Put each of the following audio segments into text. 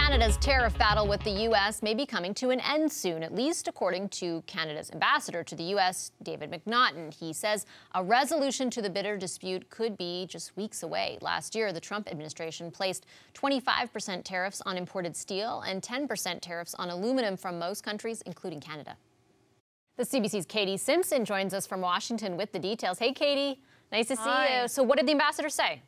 Canada's tariff battle with the U.S. may be coming to an end soon, at least according to Canada's ambassador to the U.S., David McNaughton. He says a resolution to the bitter dispute could be just weeks away. Last year, the Trump administration placed 25% tariffs on imported steel and 10% tariffs on aluminum from most countries, including Canada. The CBC's Katie Simpson joins us from Washington with the details. Hey, Katie. Nice to see you. So what did the ambassador say?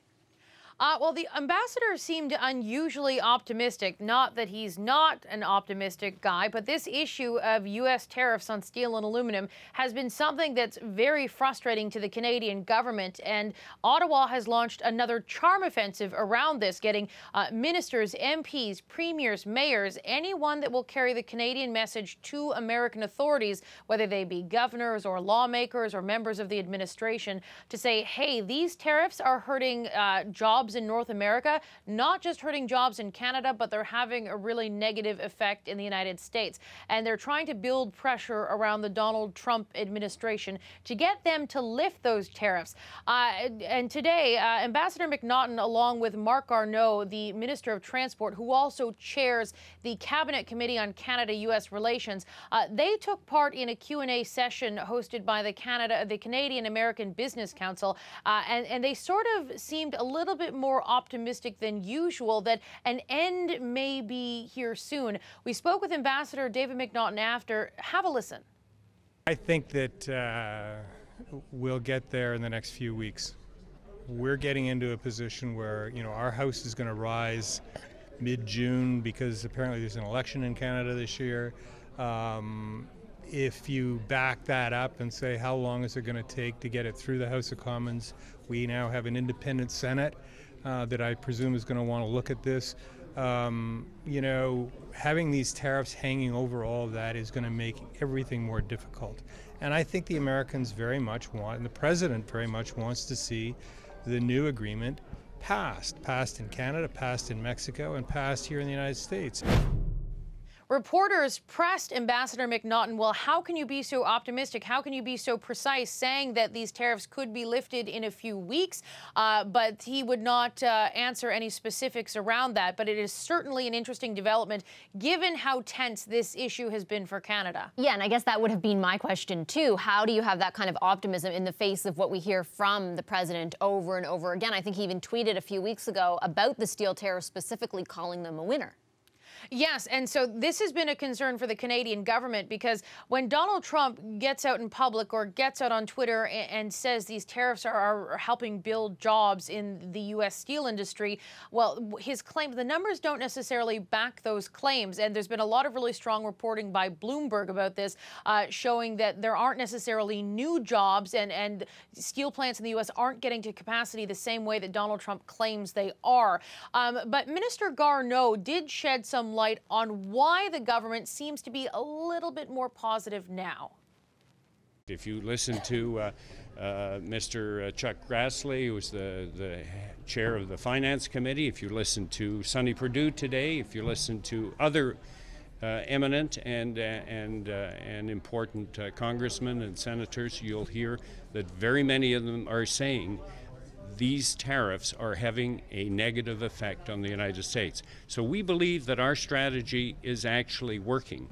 Well, the ambassador seemed unusually optimistic. Not that he's not an optimistic guy, but this issue of U.S. tariffs on steel and aluminum has been something that's very frustrating to the Canadian government. And Ottawa has launched another charm offensive around this, getting ministers, MPs, premiers, mayors, anyone that will carry the Canadian message to American authorities, whether they be governors or lawmakers or members of the administration, to say, hey, these tariffs are hurting jobs in North America, not just hurting jobs in Canada, but they're having a really negative effect in the United States. And they're trying to build pressure around the Donald Trump administration to get them to lift those tariffs. And today, Ambassador McNaughton, along with Marc Garneau, the Minister of Transport, who also chairs the Cabinet Committee on Canada-U.S. Relations, they took part in a Q&A session hosted by the Canadian-American Business Council, and they sort of seemed a little bit more optimistic than usual that an end may be here soon. We spoke with Ambassador David McNaughton after. Have a listen. I think that we'll get there in the next few weeks. We're getting into a position where, our House is going to rise mid-June because apparently there's an election in Canada this year. If you back that up and say, how long is it going to take to get it through the House of Commons? We now have an independent Senate that I presume is going to want to look at this. Having these tariffs hanging over all of that is going to make everything more difficult. And I think the Americans very much want, and the President very much wants to see the new agreement passed in Canada, passed in Mexico, and passed here in the United States. Reporters pressed Ambassador McNaughton, well, how can you be so optimistic? How can you be so precise, saying that these tariffs could be lifted in a few weeks? But he would not answer any specifics around that. But it is certainly an interesting development, given how tense this issue has been for Canada. Yeah, and I guess that would have been my question, too. How do you have that kind of optimism in the face of what we hear from the president over and over again? I think he even tweeted a few weeks ago about the steel tariffs, specifically calling them a winner. Yes, and so this has been a concern for the Canadian government, because when Donald Trump gets out in public or gets out on Twitter and says these tariffs are helping build jobs in the U.S. steel industry, well, his claims, the numbers don't necessarily back those claims. And there's been a lot of really strong reporting by Bloomberg about this, showing that there aren't necessarily new jobs, and steel plants in the U.S. aren't getting to capacity the same way that Donald Trump claims they are. But Minister Garneau did shed some light on why the government seems to be a little bit more positive now. If you listen to Mr. Chuck Grassley, who's the chair of the Finance Committee, if you listen to Sonny Perdue today, if you listen to other eminent and important congressmen and senators, you'll hear that very many of them are saying these tariffs are having a negative effect on the United States. So we believe that our strategy is actually working.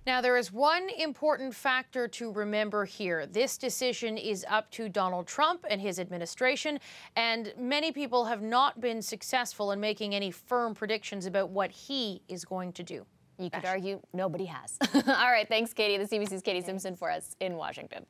Now, there is one important factor to remember here. This decision is up to Donald Trump and his administration, and many people have not been successful in making any firm predictions about what he is going to do. You could argue nobody has. All right, thanks, Katie. The CBC's Katie Simpson for us in Washington.